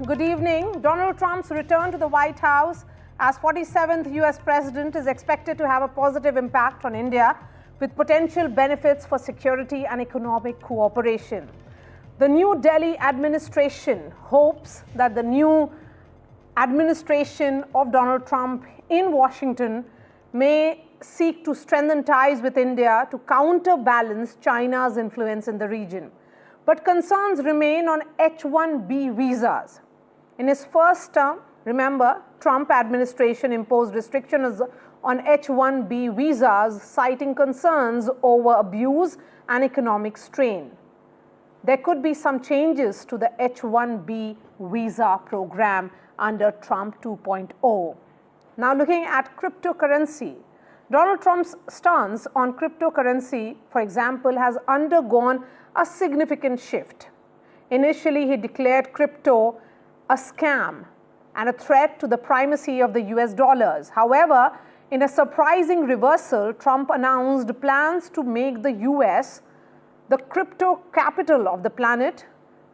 Good evening. Donald Trump's return to the White House as 47th US president is expected to have a positive impact on India, with potential benefits for security and economic cooperation. The New Delhi administration hopes that the new administration of Donald Trump in Washington may seek to strengthen ties with India to counterbalance China's influence in the region. But concerns remain on H1B visas. In his first term, remember, Trump administration imposed restrictions on H1B visas, citing concerns over abuse and economic strain. There could be some changes to the H1B visa program under Trump 2.0. Now looking at cryptocurrency, Donald Trump's stance on cryptocurrency, for example, has undergone a significant shift. Initially, he declared crypto a scam and a threat to the primacy of the US dollars. However, in a surprising reversal, Trump announced plans to make the US the crypto capital of the planet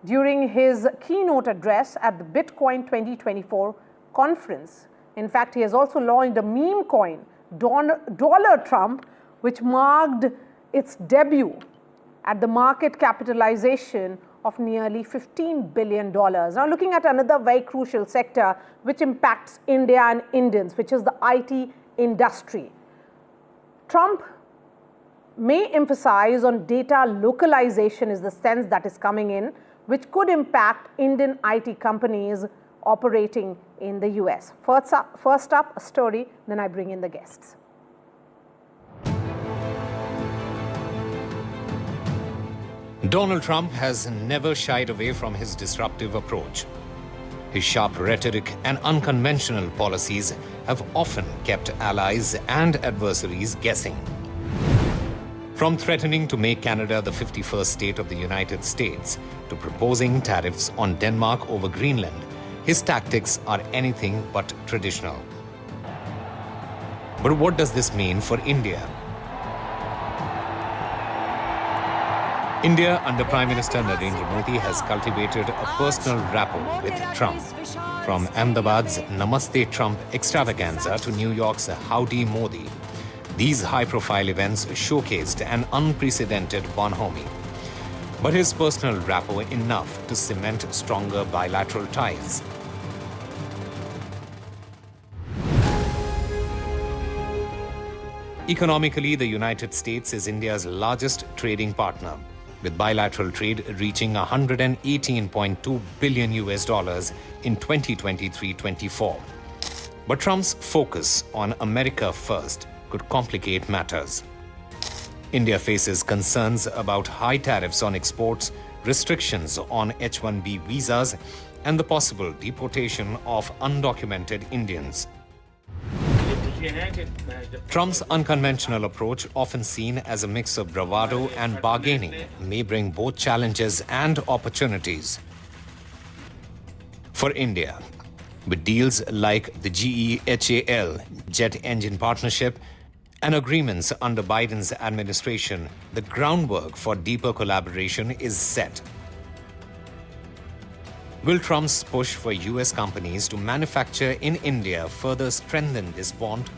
during his keynote address at the Bitcoin 2024 conference. In fact, he has also launched a meme coin, Dollar Trump, which marked its debut at the market capitalization of nearly $15 billion. Now looking at another very crucial sector which impacts India and Indians, which is the IT industry. Trump may emphasize on data localization is the sense that is coming in, which could impact Indian IT companies operating in the US. First up, a story, then I bring in the guests. Donald Trump has never shied away from his disruptive approach. His sharp rhetoric and unconventional policies have often kept allies and adversaries guessing. From threatening to make Canada the 51st state of the United States to proposing tariffs on Denmark over Greenland, his tactics are anything but traditional. But what does this mean for India? India, under Prime Minister Narendra Modi, has cultivated a personal rapport with Trump. From Ahmedabad's Namaste Trump extravaganza to New York's Howdy Modi, these high-profile events showcased an unprecedented bonhomie. But is personal rapport enough to cement stronger bilateral ties? Economically, the United States is India's largest trading partner, with bilateral trade reaching $118.2 billion in 2023-24. But Trump's focus on America first could complicate matters. India faces concerns about high tariffs on exports, restrictions on H1B visas, and the possible deportation of undocumented Indians. Trump's unconventional approach, often seen as a mix of bravado and bargaining, may bring both challenges and opportunities. For India, with deals like the GE-HAL jet engine partnership and agreements under Biden's administration, the groundwork for deeper collaboration is set. Will Trump's push for US companies to manufacture in India further strengthen this bond?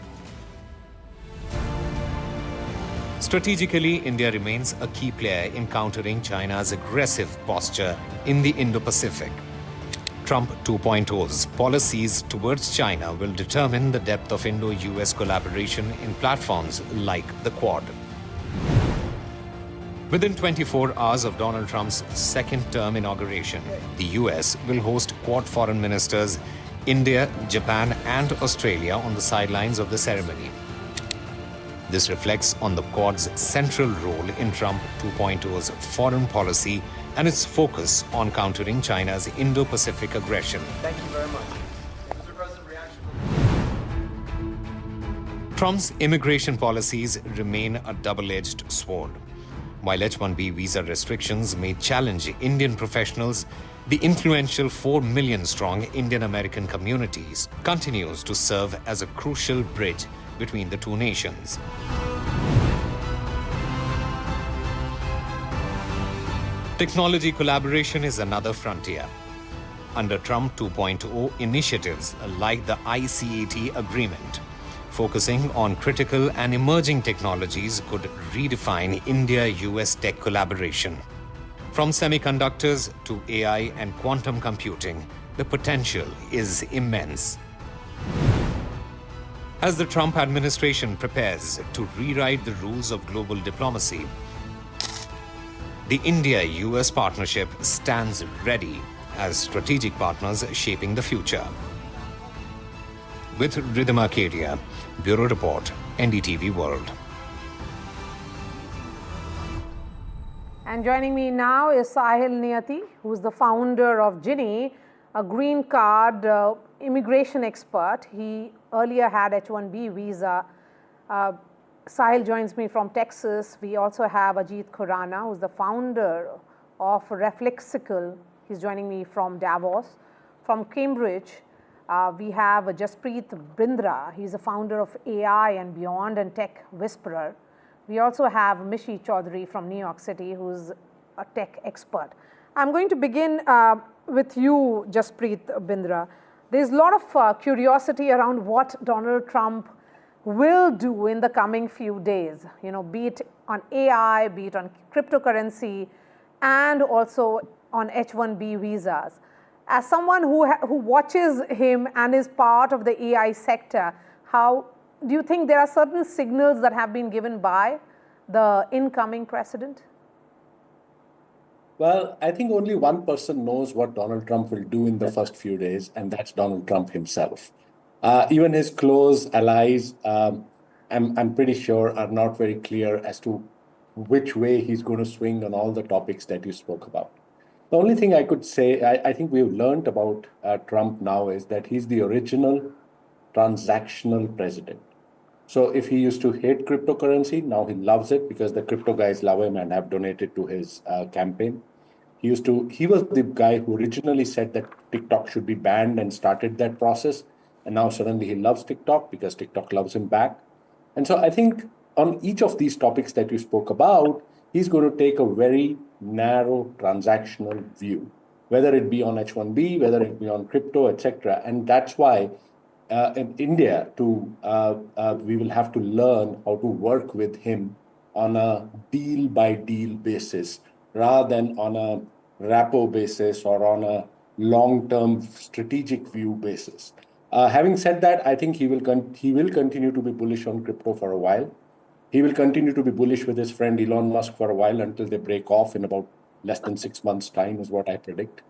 Strategically, India remains a key player in countering China's aggressive posture in the Indo-Pacific. Trump 2.0's policies towards China will determine the depth of Indo-US collaboration in platforms like the Quad. Within 24 hours of Donald Trump's second-term inauguration, the US will host Quad foreign ministers, India, Japan, and Australia on the sidelines of the ceremony. This reflects on the Quad's central role in Trump 2.0's foreign policy and its focus on countering China's Indo-Pacific aggression. Thank you very much. Mr. President, reaction. Trump's immigration policies remain a double-edged sword. While H1B visa restrictions may challenge Indian professionals, the influential 4 million-strong Indian-American communities continues to serve as a crucial bridge between the two nations. Technology collaboration is another frontier. under Trump 2.0 initiatives like the ICAT agreement, focusing on critical and emerging technologies could redefine India-US tech collaboration. From semiconductors to AI and quantum computing, the potential is immense. As the Trump administration prepares to rewrite the rules of global diplomacy, the India-US partnership stands ready as strategic partners shaping the future. With Rhythm Arcadia, Bureau Report, NDTV World. And joining me now is Sahil Niyati, who is the founder of Ginny, a green card immigration expert. He earlier had H1B visa. Sahil joins me from Texas. We also have Ajit Khurana, who is the founder of Reflexical. He's joining me from Davos. From Cambridge, we have Jaspreet Brindra. He's the founder of AI and Beyond and Tech Whisperer. We also have Mishi Chaudhary from New York City, who's a tech expert. I'm going to begin with you, Jaspreet Brindra. There's a lot of curiosity around what Donald Trump will do in the coming few days, be it on AI, be it on cryptocurrency, and also on H1B visas. As someone who watches him and is part of the AI sector, how do you think there are certain signals that have been given by the incoming president? Well, I think only one person knows what Donald Trump will do in the first few days, and that's Donald Trump himself. Even his close allies, I'm pretty sure, are not very clear as to which way he's going to swing on all the topics that you spoke about. The only thing I could say, I think we've learned about Trump now is that he's the original transactional president. So if he used to hate cryptocurrency, now he loves it because the crypto guys love him and have donated to his campaign. He was the guy who originally said that TikTok should be banned and started that process. And now suddenly he loves TikTok because TikTok loves him back. And so I think on each of these topics that you spoke about, he's going to take a very narrow transactional view, whether it be on H1B, whether it be on crypto, etc. And that's why in India, we will have to learn how to work with him on a deal-by-deal basis, rather than on a repo basis or on a long-term strategic view basis. Having said that, I think he will continue to be bullish on crypto for a while. He will continue to be bullish with his friend Elon Musk for a while until they break off in about less than 6 months' time, is what I predict.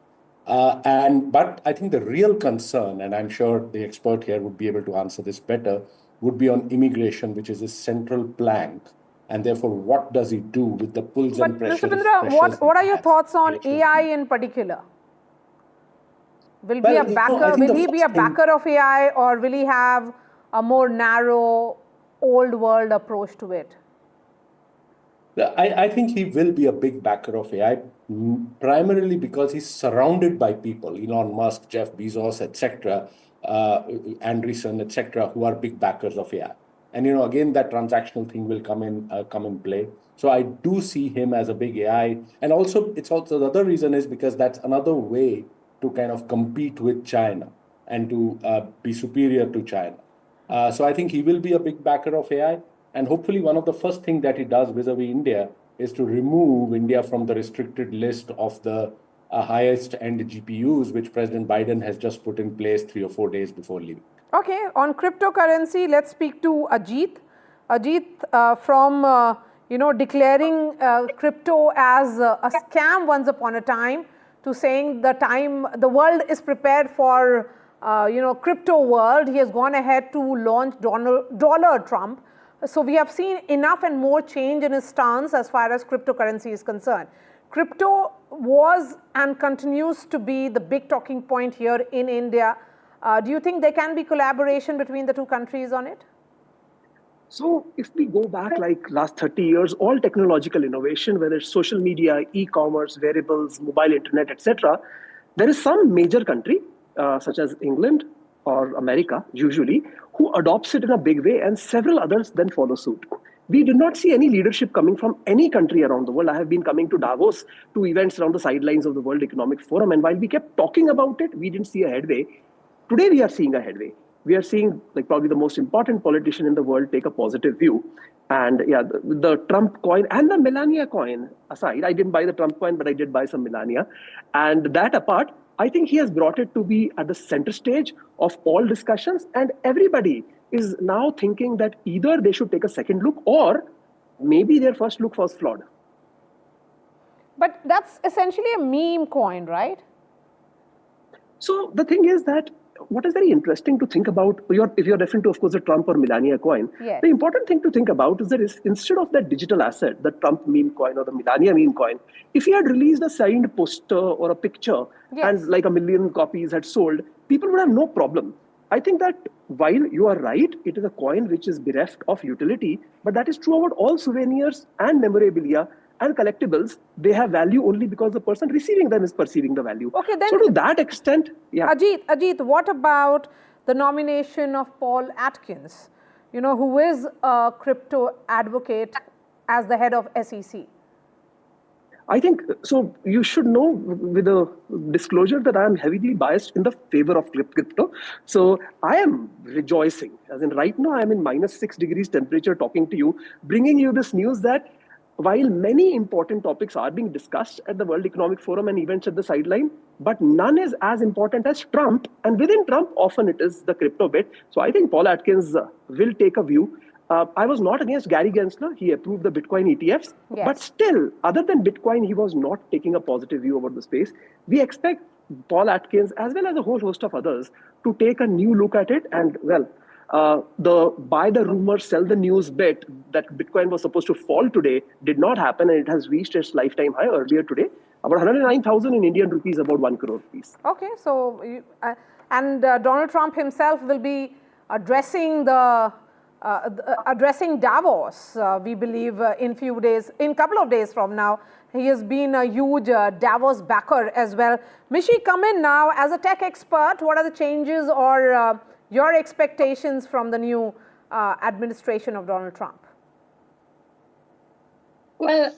But I think the real concern, and I'm sure the expert here would be able to answer this better, would be on immigration, which is his central plank. And therefore, what does he do with the pulls and pressures? Mr. Brindra, what are your thoughts on AI in particular? Will he be a backer of AI, or will he have a more narrow, old world approach to it? I think he will be a big backer of AI, primarily because he's surrounded by people, Elon Musk, Jeff Bezos, etc., Andreessen, etc., who are big backers of AI. And again, that transactional thing will come in play. So I do see him as a big AI, and it's also the other reason is because that's another way to kind of compete with China and to be superior to China. So I think he will be a big backer of AI. And hopefully one of the first things that he does vis-a-vis India is to remove India from the restricted list of the highest end GPUs, which President Biden has just put in place 3 or 4 days before leaving. Okay, on cryptocurrency, let's speak to Ajit. Ajit, from declaring crypto as a scam once upon a time to saying the world is prepared for crypto world, he has gone ahead to launch Dollar Trump. So we have seen enough and more change in his stance as far as cryptocurrency is concerned. Crypto was and continues to be the big talking point here in India. Do you think there can be collaboration between the two countries on it? So if we go back like last 30 years, all technological innovation, whether it's social media, e-commerce, wearables, mobile internet, etc., there is some major country, such as England or America, usually, who adopts it in a big way, and several others then follow suit. we did not see any leadership coming from any country around the world. I have been coming to Davos, to events around the sidelines of the World Economic Forum, and while we kept talking about it, we didn't see a headway. Today, we are seeing a headway. We are seeing like probably the most important politician in the world take a positive view. And yeah, the Trump coin and the Melania coin aside, I didn't buy the Trump coin, but I did buy some Melania. And that apart, I think he has brought it to be at the center stage of all discussions. And everybody is now thinking that either they should take a second look or maybe their first look was flawed. But that's essentially a meme coin, right? So the thing is that what is very interesting to think about, if you're referring to, of course, the Trump or Melania coin, yes. The important thing to think about is that instead of that digital asset, the Trump meme coin or the Melania meme coin, if he had released a signed poster or a picture yes. and like 1 million copies had sold, people would have no problem. I think that while you are right, it is a coin which is bereft of utility, but that is true about all souvenirs and memorabilia and collectibles. They have value only because the person receiving them is perceiving the value. Okay, then so to that extent, yeah. Ajit, what about the nomination of Paul Atkins, who is a crypto advocate as the head of SEC? I think, so you should know with a disclosure that I am heavily biased in the favor of crypto. So I am rejoicing, as in right now I am in -6 degrees temperature talking to you, bringing you this news that while many important topics are being discussed at the World Economic Forum and events at the sideline, but none is as important as Trump. And within Trump, often it is the crypto bit. So I think Paul Atkins will take a view. I was not against Gary Gensler. He approved the Bitcoin ETFs. Yes. But still, other than Bitcoin, he was not taking a positive view about the space. We expect Paul Atkins, as well as a whole host of others, to take a new look at it. And, well, the buy the rumor, sell the news bet that Bitcoin was supposed to fall today did not happen, and it has reached its lifetime high earlier today, about 109,000 in Indian rupees, about 1 crore rupees. Okay, so Donald Trump himself will be addressing addressing Davos, we believe, in couple of days from now. He has been a huge Davos backer as well. Mishi, come in now as a tech expert. What are the changes or your expectations from the new administration of Donald Trump? Well,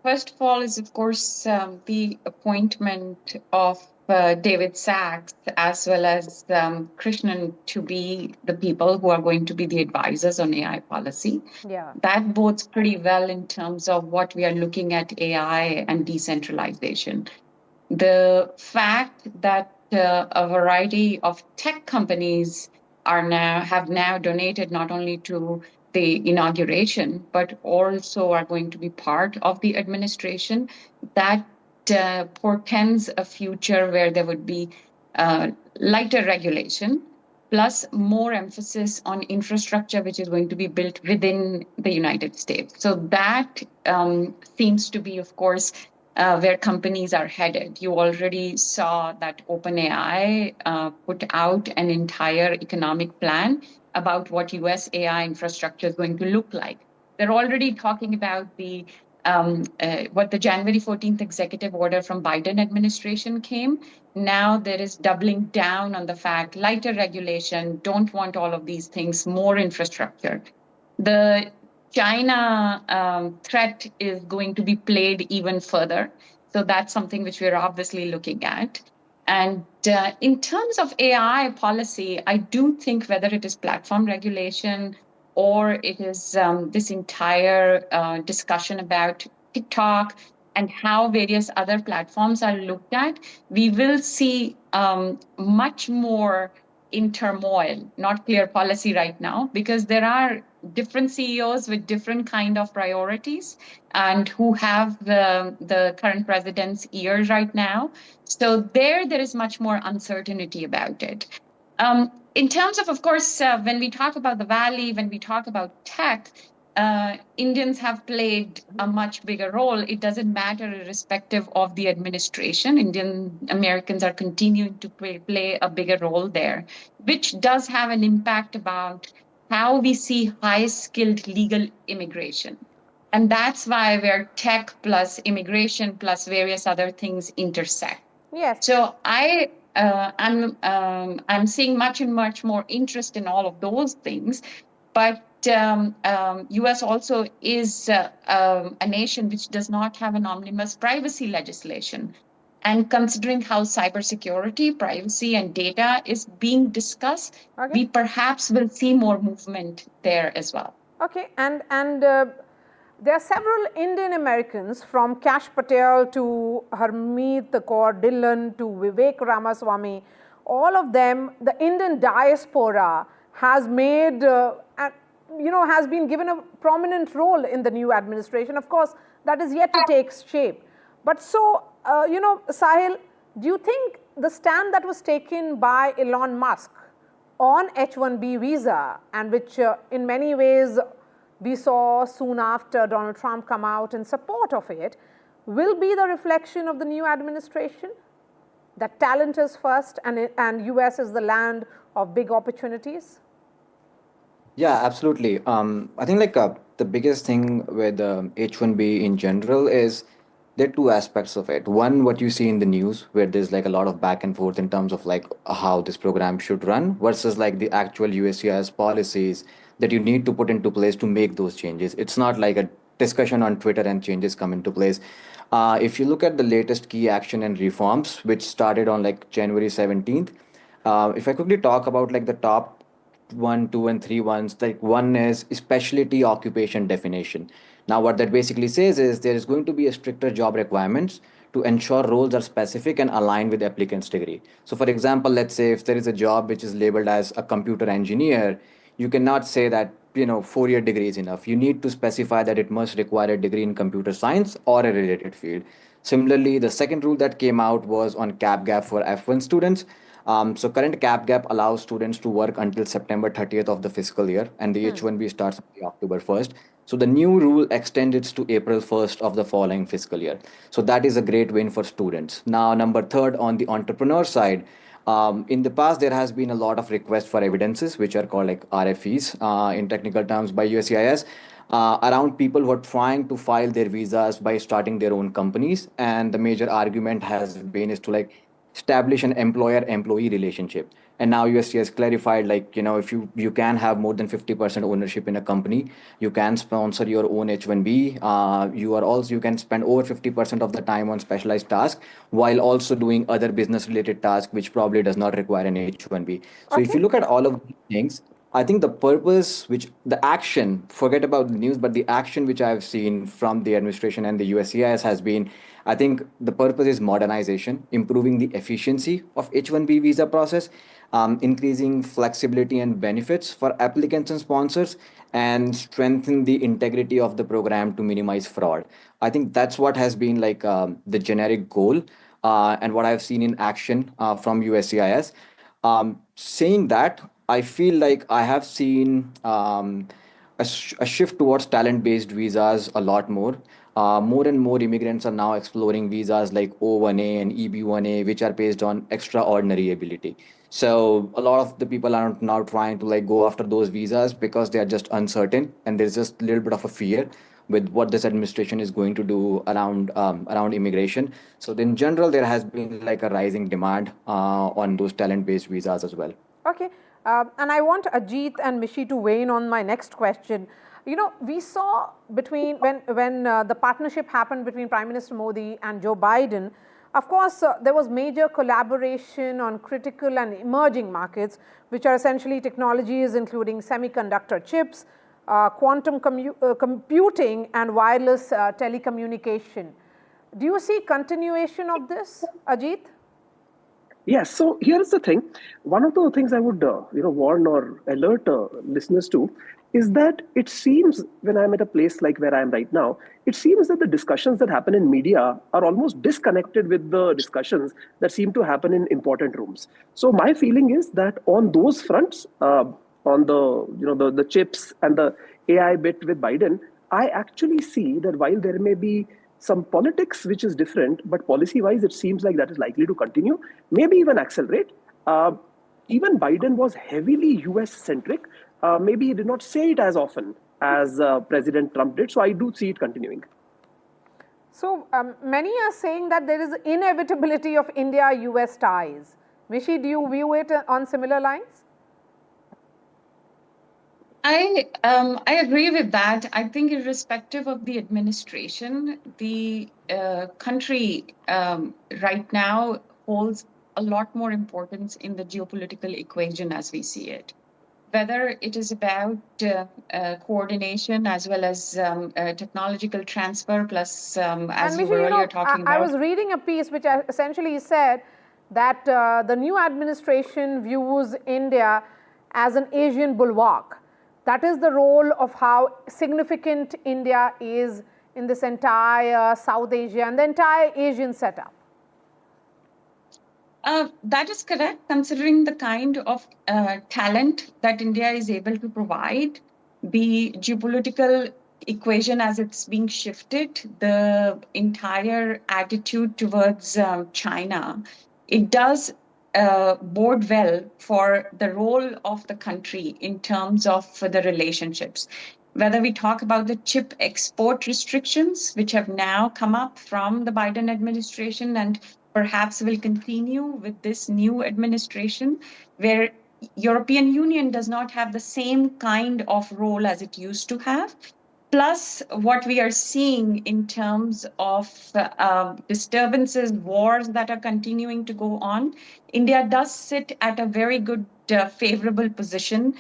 first of all is, of course, the appointment of David Sachs as well as Krishnan to be the people who are going to be the advisors on AI policy. Yeah. That bodes pretty well in terms of what we are looking at AI and decentralization. The fact that a variety of tech companies have now donated not only to the inauguration, but also are going to be part of the administration, that portends a future where there would be lighter regulation, plus more emphasis on infrastructure, which is going to be built within the United States. So that seems to be, of course, where companies are headed. You already saw that OpenAI put out an entire economic plan about what US AI infrastructure is going to look like. They're already talking about what the January 14th executive order from Biden administration came. Now there is doubling down on the fact, lighter regulation, don't want all of these things, more infrastructure. The China threat is going to be played even further. So that's something which we're obviously looking at. And in terms of AI policy, I do think whether it is platform regulation or it is this entire discussion about TikTok and how various other platforms are looked at, we will see much more in turmoil, not clear policy right now, because there are different CEOs with different kind of priorities and who have the current president's ears right now. So there is much more uncertainty about it. In terms of course, when we talk about the Valley, when we talk about tech, Indians have played a much bigger role. It doesn't matter irrespective of the administration. Indian Americans are continuing to play a bigger role there, which does have an impact about how we see high-skilled legal immigration. And that's why where tech plus immigration plus various other things intersect. Yes. So I'm seeing much more interest in all of those things, but US also is a nation which does not have an omnibus privacy legislation. And considering how cybersecurity, privacy, and data is being discussed, we perhaps will see more movement there as well. Okay, and there are several Indian Americans from Kash Patel to Harmeet Kaur Dhillon to Vivek Ramaswamy. All of them, the Indian diaspora has made, has been given a prominent role in the new administration. Of course, that is yet to take shape. But so, Sahil, do you think the stand that was taken by Elon Musk on H1B visa, and which in many ways we saw soon after Donald Trump come out in support of it, will be the reflection of the new administration? That talent is first and US is the land of big opportunities? Yeah, absolutely. I think the biggest thing with H1B in general is there are two aspects of it. One, what you see in the news, where there's like a lot of back and forth in terms of like how this program should run versus like the actual USCIS policies that you need to put into place to make those changes. It's not like a discussion on Twitter and changes come into place. If you look at the latest key action and reforms, which started on like January 17th, if I quickly talk about like the top 1, 2, and 3 ones, like one is specialty occupation definition. Now, what that basically says is there is going to be a stricter job requirements to ensure roles are specific and aligned with the applicant's degree. So, for example, let's say if there is a job which is labeled as a computer engineer, you cannot say that 4-year degree is enough. You need to specify that it must require a degree in computer science or a related field. Similarly, the second rule that came out was on cap gap for F1 students. So current cap gap allows students to work until September 30th of the fiscal year, and the H1B starts on October 1st. So the new rule extends to April 1st of the following fiscal year. So that is a great win for students. Now, number third, on the entrepreneur side, in the past, there has been a lot of requests for evidences, which are called like RFEs in technical terms by USCIS, around people who are trying to file their visas by starting their own companies. And the major argument has been is to like establish an employer-employee relationship. And now USC has clarified, like, if you can have more than 50% ownership in a company, you can sponsor your own H1B. You can spend over 50% of the time on specialized tasks while also doing other business-related tasks, which probably does not require an H1B. So if you look at all of these things, I think the purpose, the action, forget about the news, but the action which I've seen from the administration and the USCIS has been, I think the purpose is modernization, improving the efficiency of H1B visa process, increasing flexibility and benefits for applicants and sponsors, and strengthen the integrity of the program to minimize fraud. I think that's what has been like the generic goal and what I've seen in action from USCIS. Saying that, I feel like I have seen a shift towards talent-based visas a lot more. More and more immigrants are now exploring visas like O1A and EB1A, which are based on extraordinary ability. So a lot of the people are now trying to like go after those visas because they are just uncertain, and there's just a little bit of a fear with what this administration is going to do around immigration. So in general, there has been like a rising demand on those talent-based visas as well. Okay. And I want Ajit and Mishi to weigh in on my next question. We saw between when the partnership happened between Prime Minister Modi and Joe Biden, of course, there was major collaboration on critical and emerging markets, which are essentially technologies including semiconductor chips, quantum computing, and wireless telecommunication. Do you see continuation of this, Ajit? Yes. So here's the thing. One of the things I would, warn or alert listeners to is that it seems when I'm at a place like where I am right now, it seems that the discussions that happen in media are almost disconnected with the discussions that seem to happen in important rooms. So my feeling is that on those fronts, on the chips and the AI bit with Biden, I actually see that while there may be some politics which is different, but policy-wise, it seems like that is likely to continue, maybe even accelerate. Even Biden was heavily US-centric. Maybe he did not say it as often as President Trump did. So I do see it continuing. So many are saying that there is inevitability of India-US ties. Mishi, do you view it on similar lines? I agree with that. I think irrespective of the administration, the country right now holds a lot more importance in the geopolitical equation as we see it. Whether it is about coordination as well as technological transfer, plus as you were earlier talking about. I was reading a piece which essentially said that the new administration views India as an Asian bulwark. That is the role of how significant India is in this entire South Asia and the entire Asian setup. That is correct, considering the kind of talent that India is able to provide, the geopolitical equation as it's being shifted, the entire attitude towards China. It does bode well for the role of the country in terms of the relationships. Whether we talk about the chip export restrictions, which have now come up from the Biden administration and perhaps will continue with this new administration, where European Union does not have the same kind of role as it used to have. Plus, what we are seeing in terms of disturbances, wars that are continuing to go on, India does sit at a very good, favorable position.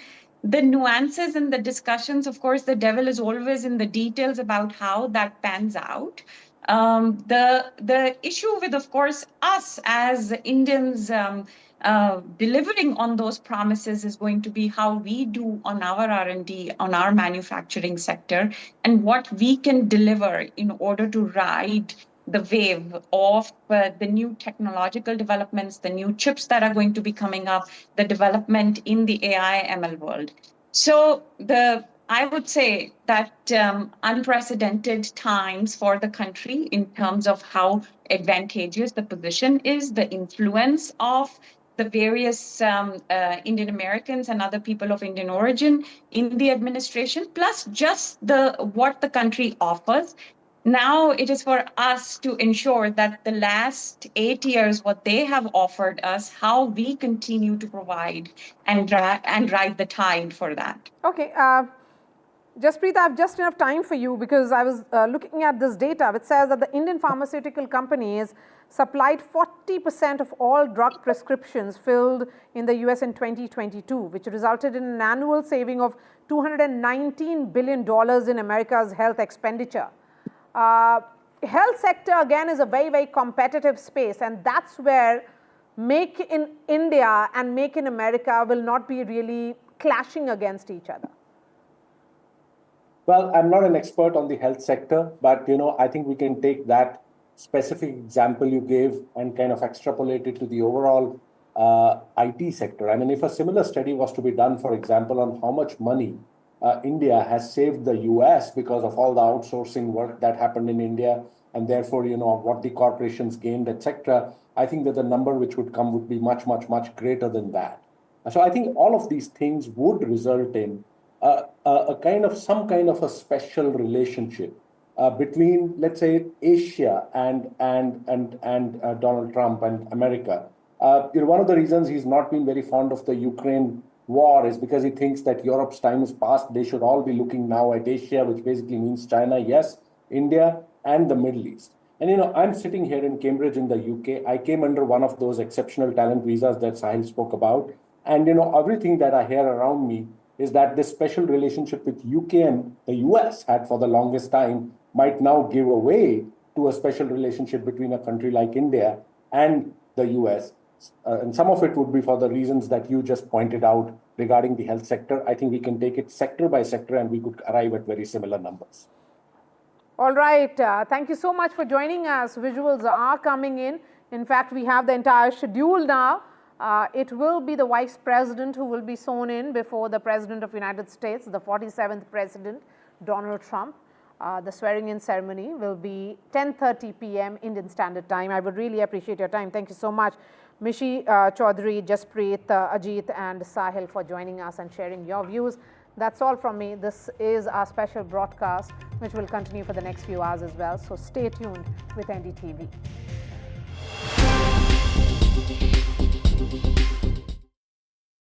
The nuances and the discussions, of course, the devil is always in the details about how that pans out. The issue with, of course, us as Indians delivering on those promises is going to be how we do on our R&D, on our manufacturing sector, and what we can deliver in order to ride the wave of the new technological developments, the new chips that are going to be coming up, the development in the AI ML world. So I would say that unprecedented times for the country in terms of how advantageous the position is, the influence of the various Indian Americans and other people of Indian origin in the administration, plus just what the country offers. Now it is for us to ensure that the last 8 years, what they have offered us, how we continue to provide and ride the tide for that. Okay. Jaspreet, I have just enough time for you because I was looking at this data which says that the Indian pharmaceutical companies supplied 40% of all drug prescriptions filled in the US in 2022, which resulted in an annual saving of $219 billion in America's health expenditure. Health sector again is a very, very competitive space, and that's where Make in India and Make in America will not be really clashing against each other. Well, I'm not an expert on the health sector, but I think we can take that specific example you gave and kind of extrapolate it to the overall IT sector. I mean, if a similar study was to be done, for example, on how much money India has saved the US because of all the outsourcing work that happened in India, and therefore, what the corporations gained, etc., I think that the number which would come would be much, much, much greater than that. So I think all of these things would result in some kind of a special relationship between, let's say, Asia and Donald Trump and America. One of the reasons he's not been very fond of the Ukraine war is because he thinks that Europe's time is past. They should all be looking now at Asia, which basically means China, yes, India, and the Middle East. And I'm sitting here in Cambridge in the UK. I came under one of those exceptional talent visas that Sahil spoke about. And everything that I hear around me is that this special relationship with UK and the US had for the longest time might now give way to a special relationship between a country like India and the US. And some of it would be for the reasons that you just pointed out regarding the health sector. I think we can take it sector by sector and we could arrive at very similar numbers. All right. Thank you so much for joining us. Visuals are coming in. In fact, we have the entire schedule now. It will be the Vice President who will be sworn in before the President of the United States, the 47th President, Donald Trump. The swearing-in ceremony will be 10:30 p.m. Indian Standard Time. I would really appreciate your time. Thank you so much, Mishi, Chaudhary, Jaspreet, Ajit, and Sahil for joining us and sharing your views. That's all from me. This is our special broadcast, which will continue for the next few hours as well. So stay tuned with NDTV.